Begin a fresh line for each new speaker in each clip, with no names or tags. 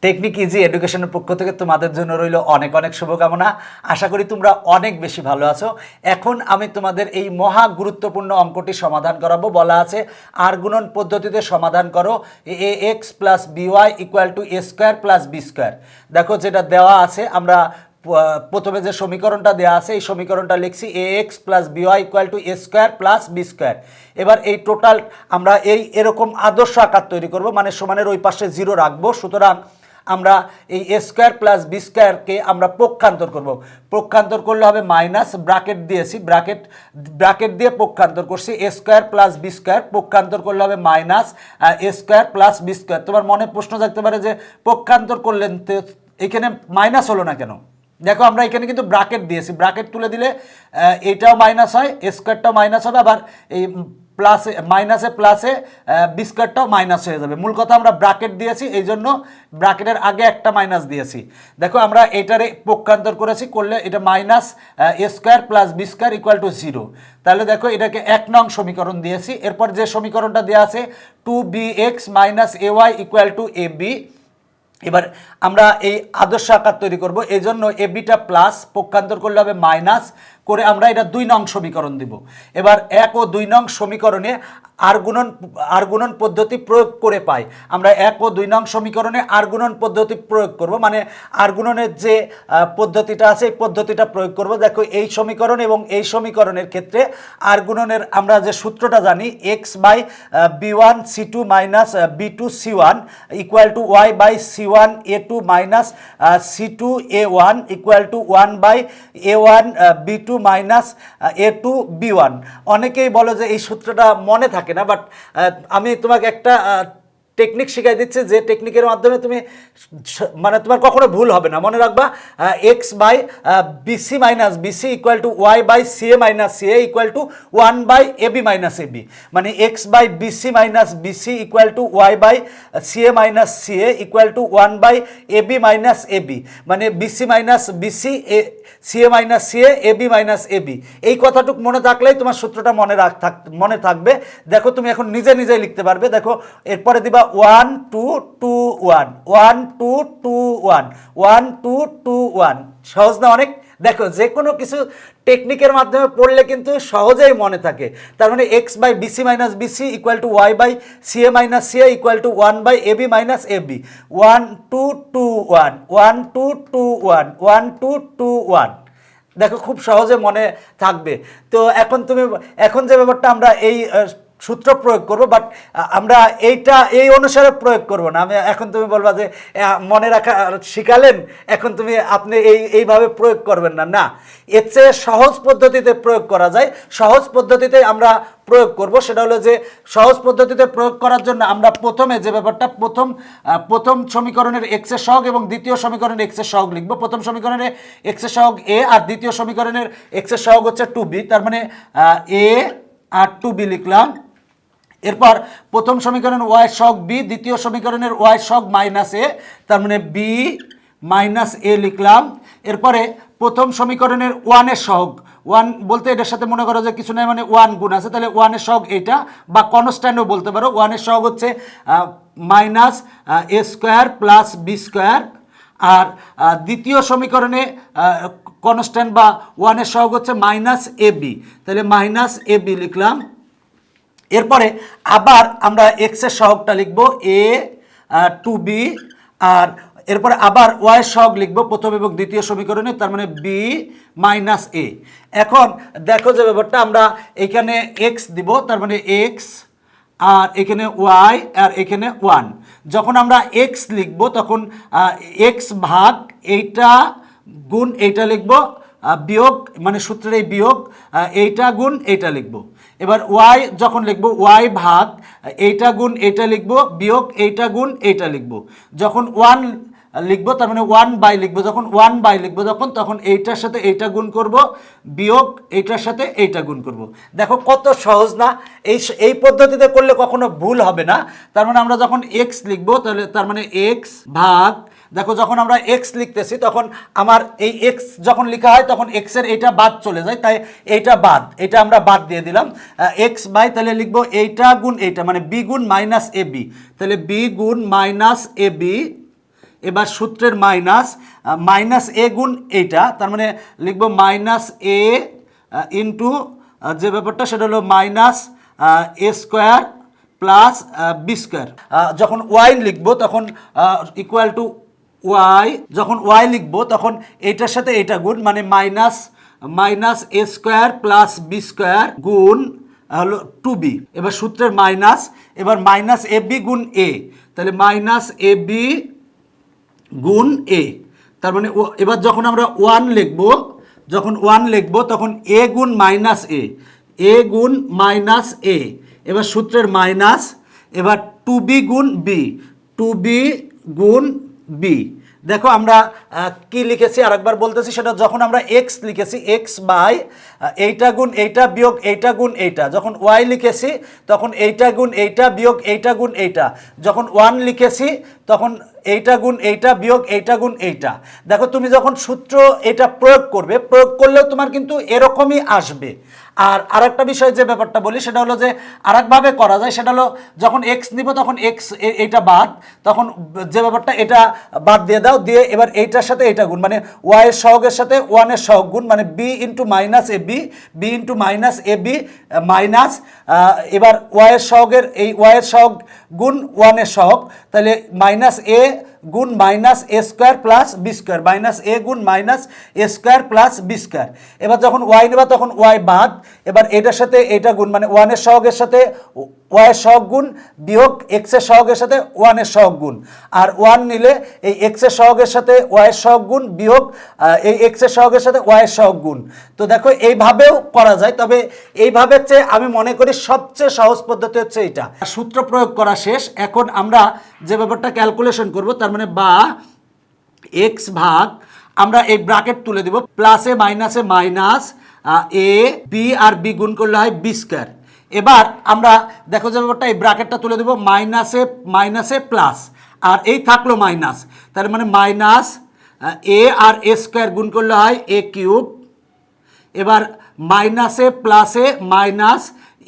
Technique easy এডুকেশনের পক্ষ থেকে তোমাদের জন্য রইল অনেক অনেক শুভকামনা। আশা করি তোমরা অনেক বেশি ভালো আছো। এখন আমি তোমাদের এই মহা গুরুত্বপূর্ণ অঙ্কটি সমাধান করাবো। বলা আছে আর গুণন পদ্ধতিতে সমাধান করো A X plus BY equal to A square plus B square. দেখো যেটা দেওয়া আছে, আমরা প্রথমে যে সমীকরণটা দেওয়া আছে এই সমীকরণটা লিখছি A X plus BY equal to A square plus B square. এবার এই টোটাল আমরা এরকম আদর্শ আকার তৈরি করব, মানে সমানের ওই পাশে জিরো রাখবো। সুতরাং আমরা এই এ স্কোয়ার প্লাস বি স্কোয়ারকে আমরা পক্ষান্তর করব। পক্ষান্তর করলে হবে মাইনাস, ব্র্যাকেট দিয়েছি, ব্র্যাকেট দিয়ে পক্ষান্তর করছি। এ স্কোয়ার প্লাস বি স্কোয়ার পক্ষান্তর করলে হবে minus A square plus B square. তোমার মনে প্রশ্ন থাকতে পারে যে পক্ষান্তর করলেন তো এখানে মাইনাস হলো না কেন? দেখো আমরা এখানে কিন্তু ব্র্যাকেট দিয়েছি, ব্র্যাকেট তুলে দিলে এইটাও মাইনাস হয়, এ স্কোয়ারটাও মাইনাস হবে, আবার এই প্লাসে মাইনাসে প্লাসে বি স্কোয়ারটাও মাইনাস হয়ে যাবে। মূল কথা আমরা ব্র্যাকেট দিয়েছি, এই জন্য ব্র্যাকেটের আগে একটা মাইনাস দিয়েছি। দেখো আমরা এটারে পক্ষান্তর করেছি, করলে এটা minus A square plus B square equal to zero. তাহলে দেখো এটাকে 1 নং সমীকরণ দিয়েছি। এরপর যে সমীকরণটা দেওয়া আছে 2bx minus A Y equal to A B. এবার আমরা এই আদর্শ আকার তৈরি করব, এই জন্য এ বিটা প্লাস পক্ষান্তর করলে হবে মাইনাস করে আমরা এটা 2 নং সমীকরণ দিব। এবার 1 ও 2 নং সমীকরণে আর গুণন পদ্ধতি প্রয়োগ করে পাই। আমরা 1 ও 2 নং সমীকরণে আর গুণন পদ্ধতি প্রয়োগ করব, মানে আর গুণনের যে পদ্ধতিটা আছে এই পদ্ধতিটা প্রয়োগ করব। দেখো এই সমীকরণ এবং এই সমীকরণের ক্ষেত্রে আর গুণনের আমরা যে সূত্রটা জানি X by B one C two minus B two C one equal to Y by C one A two minus C two A one equal to one by A one B two minus A two B one. অনেকেই বলো যে এই সূত্রটা মনে থাকে না, but আমি তোমাকে একটা টেকনিক শিখাই দিচ্ছে, যে টেকনিকের মাধ্যমে তুমি মানে তোমার কখনো ভুল হবে না। মনে রাখবা X by BC minus BC equal to Y by C A minus C A equal to one by A B minus A B, মানে X by BC minus BC equal to Y by C A minus C A equal to one by A B minus A B, মানে BC minus BC A C A minus C A B minus A B. এই কথাটুকু মনে থাকলেই তোমার সূত্রটা মনে থাকবে। দেখো তুমি এখন নিজে নিজে লিখতে পারবে। দেখো এরপরে দিবা 1 2 2 1 1 2 2 1 1 2 2 1। সহজ না অনেক? দেখো যে কোনো কিছু টেকনিকের মাধ্যমে পড়লে কিন্তু সহজেই মনে থাকে। তার মানে X by BC minus BC equal to Y by C A minus C A equal to one by A B minus A B. 1 2 2 1 1 2 2 1 1 2 2 1। দেখো খুব সহজে মনে থাকবে। তো এখন যে ব্যাপারটা আমরা এই সূত্র প্রয়োগ করব, বাট আমরা এই অনুসারে প্রয়োগ করব না। আমি এখন তুমি বলবা যে মনে রাখা শিখালেন, এখন আপনি এইভাবে প্রয়োগ করবেন না, না, এর চেয়ে সহজ পদ্ধতিতে প্রয়োগ করা যায়। সহজ পদ্ধতিতে আমরা প্রয়োগ করব। সেটা হলো যে সহজ পদ্ধতিতে প্রয়োগ করার জন্য আমরা প্রথমে যে ব্যাপারটা প্রথম সমীকরণের এক্স এর সহগ এবং দ্বিতীয় সমীকরণের এক্স এর সহগ লিখব। প্রথম সমীকরণের এক্স এর সহগ এ আর দ্বিতীয় সমীকরণের এক্স এর সহগ হচ্ছে 2b, তার মানে এ আর 2b লিখলাম। এরপর প্রথম সমীকরণ ওয়াই সহগ বি, দ্বিতীয় সমীকরণের ওয়াই সহগ মাইনাস এ, তার মানে বি মাইনাস এ লিখলাম। এরপরে প্রথম সমীকরণের ওয়ানের সহগ, ওয়ান বলতে এটার সাথে মনে করো যে কিছু নাই, মানে ওয়ান গুণ আছে, তাহলে ওয়ানের সহগ এটা, বা কনস্ট্যান্টও বলতে পারো। ওয়ানের সহগ হচ্ছে minus A square plus B square. আর দ্বিতীয় সমীকরণে কনস্ট্যান্ট বা ওয়ানের সহগ হচ্ছে মাইনাস এ বি, তাহলে মাইনাস এ বি লিখলাম। এরপরে আবার আমরা এক্স এর সহগটা লিখব এ 2b, আর এরপরে আবার ওয়াই এর সহগ লিখব প্রথম এবং দ্বিতীয় সমীকরণে, তার মানে বি মাইনাস এ। এখন দেখো যে ব্যাপারটা আমরা এখানে এক্স দিব, তার মানে এক্স, আর এখানে ওয়াই, আর এখানে 1। যখন আমরা এক্স লিখব তখন এক্স ভাগ এইটা গুণ এইটা লিখব, বিয়োগ মানে সূত্রের এই বিয়োগ এইটা গুণ এইটা লিখব। এবার ওয়াই যখন লিখব ওয়াই ভাগ এইটা গুণ এইটা লিখব, বিয়োগ এইটা গুণ এইটা লিখব। যখন 1 লিখব তার মানে 1 বাই লিখব, যখন 1 বাই লিখব তখন এইটার সাথে এইটা গুণ করব, বিয়োগ এইটার সাথে এইটা গুণ করব। দেখো কত সহজ না? এই পদ্ধতিতে করলে কখনো ভুল হবে না। তার মানে আমরা যখন এক্স লিখব তাহলে তার মানে এক্স ভাগ, দেখো যখন আমরা এক্স লিখতেছি তখন আমার এই এক্স যখন লেখা হয় তখন এক্সের এইটা বাদ চলে যায়, তাই এইটা বাদ, এটা আমরা বাদ দিয়ে দিলাম। এক্স বাই তাহলে লিখবো এইটা গুণ এইটা, মানে বি গুণ মাইনাস এ বি, তাহলে বি গুণ মাইনাস এ বি। এবার সূত্রের মাইনাস মাইনাস এ গুণ এইটা, তার মানে লিখবো মাইনাস এ ইন্টু যে ব্যাপারটা সেটা হলো minus A square plus B square. যখন ওয়াই লিখবো তখন ইকুয়াল টু ওয়াই, যখন ওয়াই লিখবো তখন এইটার সাথে এটা গুণ, মানে minus A square plus B square গুণ হলো 2b। এবার সূত্রের মাইনাস, এবার মাইনাস এ বি গুণ এ, তাহলে মাইনাস এ বি গুণ এ, তার মানে এবার যখন আমরা ওয়ান লিখবো তখন এ গুণ মাইনাস এ গুণ মাইনাস এ, এবার সূত্রের মাইনাস, এবার 2b গুণ বি। দেখো আমরা কি লিখেছি আরেকবার বলতেছি, সেটা যখন আমরা x লিখেছি x বাই এইটা গুণ এইটা বিয়োগ এইটা গুণ এইটা, যখন y লিখেছি তখন এইটা গুণ এইটা বিয়োগ এইটা গুণ এইটা, যখন 1 লিখেছি তখন এইটা গুণ এইটা বিয়োগ এইটা গুণ এইটা। দেখো তুমি যখন সূত্র এটা প্রয়োগ করলেও তোমার কিন্তু এরকমই আসবে। আর আরেকটা বিষয় যে ব্যাপারটা বলি সেটা হলো যে আরেকভাবে করা যায়, সেটা হলো যখন এক্স নিব তখন এক্স এইটা বাদ, তখন যে ব্যাপারটা এটা বাদ দিয়ে দাও, দিয়ে এবার এইটার সাথে এটা গুণ, মানে ওয়াইয়ের সহগের সাথে ওয়ানের সহগ গুণ, মানে B into minus A B minus এবার ওয়াইয়ের সহগ গুণ ওয়ানের সহগ, তাহলে মাইনাস এ গুণ minus A square plus B square, minus A গুণ minus A square plus B square. এবার যখন ওয়াই নেবা তখন ওয়াই বাদ, এবার এটার সাথে এটা গুণ, মানে ওয়ানের সহগের সাথে ওয়াইয়ের সহগ গুণ বিয়োগ এক্সের সহগের সাথে ওয়ানের সহগ গুণ, আর ওয়ান নিলে এই এক্সের সহগের সাথে ওয়াইয়ের সহগ গুণ বিয়োগ এই এক্সের সহগের সাথে ওয়াইয়ের সহগ গুণ। তো দেখো এইভাবেও করা যায়, তবে এইভাবে চেয়ে আমি মনে করি সবচেয়ে সহজ পদ্ধতি হচ্ছে এইটা। সূত্র প্রয়োগ করা শেষ, এখন আমরা যে ব্যাপারটা ক্যালকুলেশন করব, তার মানে বা এক্স ভাগ, আমরা এই ব্র্যাকেট তুলে দিব, প্লাসে মাইনাসে minus A B R B গুণ করলে হয় বি স্কোয়ার। এবার আমরা দেখো যে ব্যাপারটা এই ব্র্যাকেটটা তুলে দেবো, মাইনাসে প্লাস, আর এই থাকলো মাইনাস, তার মানে মাইনাস এ আর এ স্কোয়ার গুণ করলে হয় এ কিউব। এবার মাইনাসে প্লাসে মাইনাস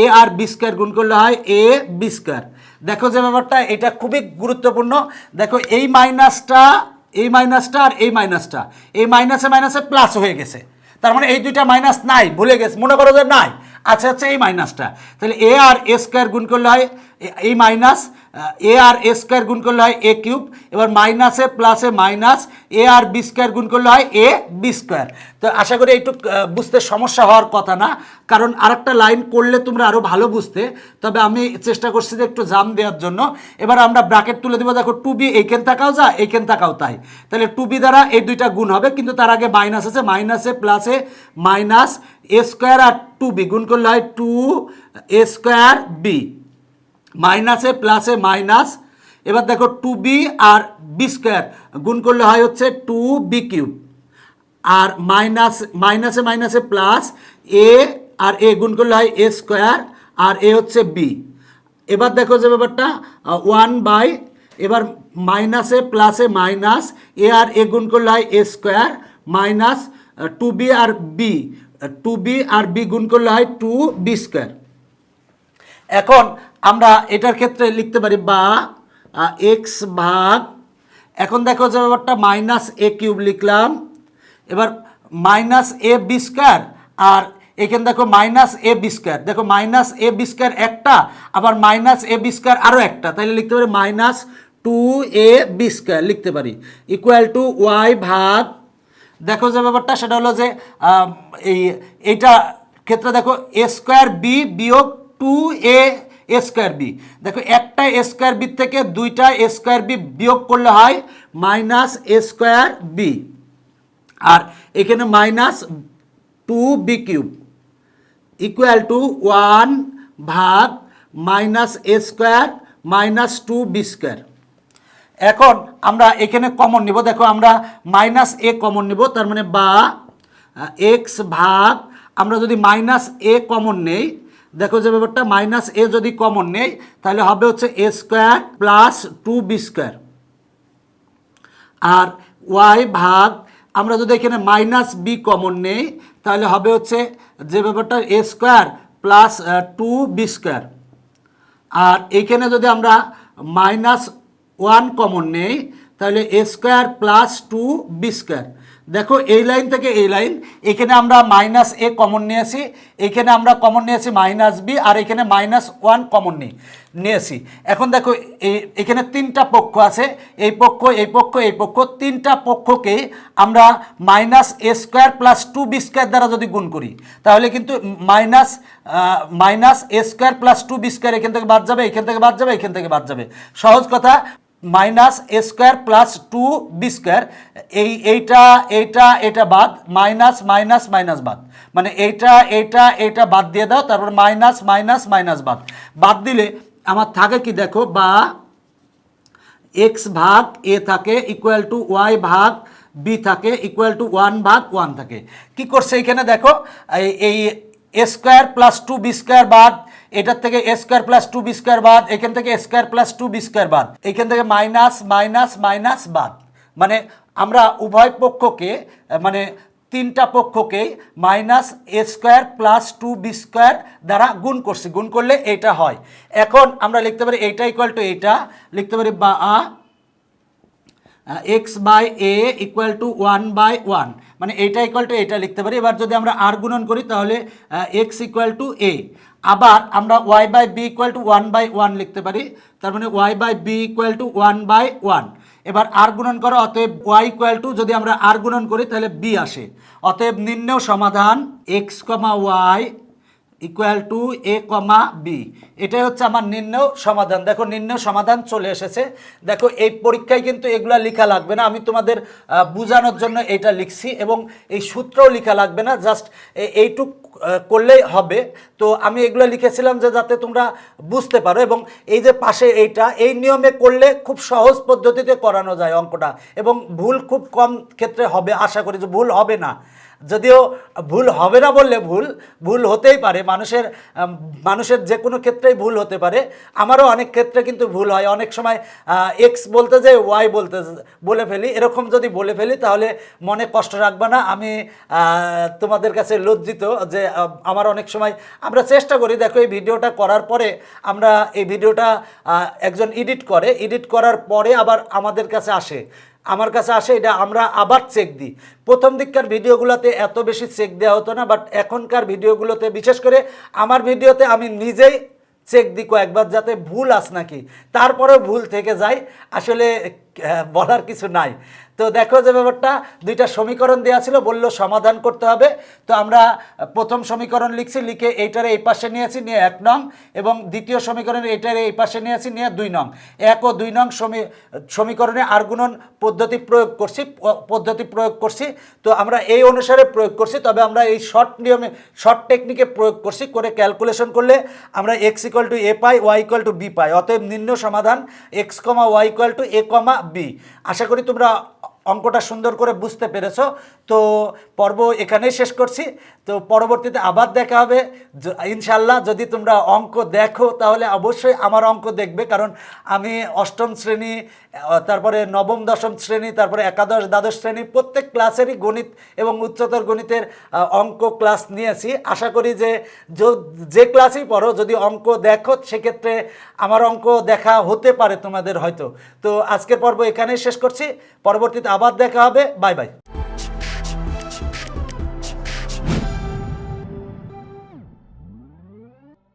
এ আর বি স্কোয়ার গুণ করলে হয় এ বি স্কোয়ার। দেখো যে ব্যাপারটা এটা খুবই গুরুত্বপূর্ণ, দেখো এই মাইনাসটা আর এই মাইনাসে প্লাস হয়ে গেছে, তার মানে এই দুইটা মাইনাস নাই, ভুলে গেছে, মনে করো যে নাই, আচ্ছা এই মাইনাসটা, তাহলে এ আর এ স্কোয়ার গুণ করলে হয় এই মাইনাস এ আর এ স্কোয়ার গুণ করলে হয় এ কিউব। এবার মাইনাসে প্লাসে মাইনাস এ আর বি স্কোয়ার গুণ করলে হয় এ বি স্কোয়ার। তো আশা করি একটু বুঝতে সমস্যা হওয়ার কথা না, কারণ আরেকটা লাইন করলে তোমরা আরও ভালো বুঝতে, তবে আমি চেষ্টা করছি যে একটু জাম দেওয়ার জন্য। এবার আমরা ব্র্যাকেট তুলে দেবো, দেখো 2b এইখান থাকাও যা এইখান থাকাও তাই, তাহলে 2b দ্বারা এই দুইটা গুণ হবে, কিন্তু তার আগে মাইনাস আছে, মাইনাসে প্লাসে minus A square R 2b গুণ করলে হয় 2a স্কোয়ার বি, মাইনাসে প্লাসে মাইনাস, এবার দেখো 2b আর বি স্কোয়ার গুণ করলে হয় হচ্ছে 2b কিউব, আর মাইনাসে প্লাস এ আর এ গুণ করলে হয় এ স্কোয়ার, আর এ হচ্ছে বি। এবার দেখো যে ব্যাপারটা 1 বাই, এবার মাইনাসে প্লাসে মাইনাস এ আর এ গুণ করলে হয় এ স্কোয়ার মাইনাস 2b আর বি গুণ করলে হয় 2b স্কোয়ার। এখন আমরা এটার ক্ষেত্রে লিখতে পারি বা এক্স ভাগ, এখন দেখো যে ব্যাপারটা মাইনাস এ কিউব লিখলাম, এবার মাইনাস এ বি স্কোয়ার, আর এখানে দেখো মাইনাস এ বি স্কোয়ার, দেখো মাইনাস এ বি স্কোয়ার একটা, আবার মাইনাস এ বি স্কোয়ার আরও একটা, তাহলে লিখতে পারি মাইনাস 2a বি স্কোয়ার লিখতে পারি, ইকুয়াল টু ওয়াই ভাগ, দেখো যে ব্যাপারটা সেটা হলো যে এইটা ক্ষেত্রে দেখো এ স্কোয়ার বি বিয়োগ 2a স্কোয়ার বি, দেখো একটা এ স্কোয়ার বি থেকে দুইটা এ স্কোয়ার বি বিয়োগ করলে হয় মাইনাস এ স্কোয়ার বি, আর এখানে minus 2b cube equal to 1 ভাগ minus A square minus 2b square. এখন আমরা এখানে কমন নিব, দেখো আমরা মাইনাস এ কমন নিব, তার মানে বা এক্স ভাগ, আমরা যদি মাইনাস এ কমন নেই, দেখো যে ব্যাপারটা মাইনাস এ যদি কমন নেই তাহলে হবে হচ্ছে এ স্কোয়ার প্লাস 2b স্কোয়ার, আর ওয়াই ভাগ, আমরা যদি এখানে মাইনাস বি কমন নেই তাহলে হবে হচ্ছে যে ব্যাপারটা এ স্কোয়ার প্লাস 2b স্কোয়ার, আর এইখানে যদি আমরা মাইনাস 1 কমন নেই তাহলে এ স্কোয়ার প্লাস 2b স্কোয়ার। দেখো এই লাইন থেকে এই লাইন, এখানে আমরা মাইনাস এ কমন নিয়েছি, এখানে আমরা কমন নিয়েছি মাইনাস বি, আর এখানে -1 কমন নিয়েছি। এখন দেখো এখানে তিনটা পক্ষ আছে, এই পক্ষ এই পক্ষ এই পক্ষ, তিনটা পক্ষকে আমরা -a square plus 2b square দ্বারা যদি গুণ করি তাহলে কিন্তু -a square plus 2b square এখান থেকে বাদ যাবে, এখান থেকে বাদ যাবে, এখান থেকে বাদ যাবে। সহজ কথা, -a square plus 2b square, এইটা বাদ, মাইনাস মাইনাস মাইনাস বাদ, মানে এইটা বাদ দিয়ে দাও, তারপর মাইনাস মাইনাস মাইনাস বাদ দিলে আমার থাকে কি দেখো, বা x ভাগ a থাকে ইকুয়াল টু y ভাগ b থাকে ইকুয়াল টু 1/1 থাকে। কি করছে এখানে দেখো, এই a square plus 2b square বাদ, এটার থেকে a square plus 2b square বাদ, এখান থেকে a square plus 2b square বাদ, এখান থেকে মাইনাস মাইনাস মাইনাস বাদ, মানে আমরা উভয় পক্ষকে মানে তিনটা পক্ষকে -a square plus 2b square দ্বারা গুণ করছি, গুণ করলে এইটা হয়। এখন আমরা লিখতে পারি এইটা ইকুয়াল টু এইটা, লিখতে পারি বা x by a equal to 1/1, মানে এইটা ইকুয়াল টু এইটা লিখতে পারি। এবার যদি আমরা আর গুণন করি তাহলে x ইকুয়াল টু a, আবার আমরা y by b equal to 1/1 লিখতে পারি, তার মানে y by b equal to 1/1। এবার আর গুণন করো, অতএব y ইকুয়াল টু, যদি আমরা আর গুণন করি তাহলে b আসে। অতএব নির্ণেয় সমাধান x, y equal to a, b, এটাই হচ্ছে আমার নির্ণেয় সমাধান। দেখো নির্ণেয় সমাধান চলে এসেছে। দেখো এই পরীক্ষায় কিন্তু এগুলা লেখা লাগবে না, আমি তোমাদের বোঝানোর জন্য এটা লিখছি, এবং এই সূত্রও লেখা লাগবে না, জাস্ট এইটুক করলেই হবে। তো আমি এগুলো লিখেছিলাম যে যাতে তোমরা বুঝতে পারো, এবং এই যে পাশে এইটা, এই নিয়মে করলে খুব সহজ পদ্ধতিতে করানো যায় অঙ্কটা, এবং ভুল খুব কম ক্ষেত্রে হবে, আশা করি যে ভুল হবে না। যদিও ভুল হবে না বললে ভুল হতেই পারে, মানুষের যে কোনো ক্ষেত্রেই ভুল হতে পারে, আমারও অনেক ক্ষেত্রে কিন্তু ভুল হয়। অনেক সময় এক্স বলতে যাই ওয়াই বলে ফেলি, এরকম যদি বলে ফেলি তাহলে মনে কষ্ট রাখবে না, আমি তোমাদের কাছে লজ্জিত যে আমার অনেক সময় আমরা চেষ্টা করি। দেখো এই ভিডিওটা করার পরে আমরা এই ভিডিওটা একজন এডিট করার পরে আবার আমার কাছে আসে, এটা আমরা আবার চেক দিই। প্রথম দিককার ভিডিওগুলোতে এত বেশি চেক দেওয়া হতো না, বাট এখনকার ভিডিওগুলোতে, বিশেষ করে আমার ভিডিওতে আমি নিজেই চেক দিই কয়েকবার, যাতে ভুল আস নাকি, তারপরেও ভুল থেকে যায়, আসলে বলার কিছু নাই। তো দেখো যে ব্যাপারটা, দুইটা সমীকরণ দেওয়া ছিল, বললো সমাধান করতে হবে। তো আমরা প্রথম সমীকরণ লিখছি, লিখে এইটারে এই পাশে নিয়েছি, নিয়ে 1 নং, এবং দ্বিতীয় সমীকরণে এইটারে এই পাশে নিয়েছি, নিয়ে 2 নং। 1 ও 2 নং সমীকরণে আর গুণন পদ্ধতি প্রয়োগ করছি। তো আমরা এই অনুসারে প্রয়োগ করছি, তবে আমরা এই শর্ট টেকনিকে প্রয়োগ করছি, করে ক্যালকুলেশন করলে আমরা x equal to a pi, y equal to b পাই। অতএব নির্ণয় সমাধান x, y equal to a, b। আশা করি তোমরা অঙ্কটা সুন্দর করে বুঝতে পেরেছো। তো পর্ব এখানেই শেষ করছি। তো পরবর্তীতে আবার দেখা হবে ইনশাল্লাহ। যদি তোমরা অঙ্ক দেখো তাহলে অবশ্যই আমার অঙ্ক দেখবে, কারণ আমি অষ্টম শ্রেণী, তারপরে নবম দশম শ্রেণী, তারপরে একাদশ দ্বাদশ শ্রেণী প্রত্যেক ক্লাসেরই গণিত এবং উচ্চতর গণিতের অঙ্ক ক্লাস নিয়েছি। আশা করি যে ক্লাসই পড়ো, যদি অঙ্ক দেখো সেক্ষেত্রে আমার অঙ্ক দেখা হতে পারে তোমাদের হয়তো। তো আজকের পর্ব এখানেই শেষ করছি, পরবর্তীতে আবার দেখা হবে। Bye bye.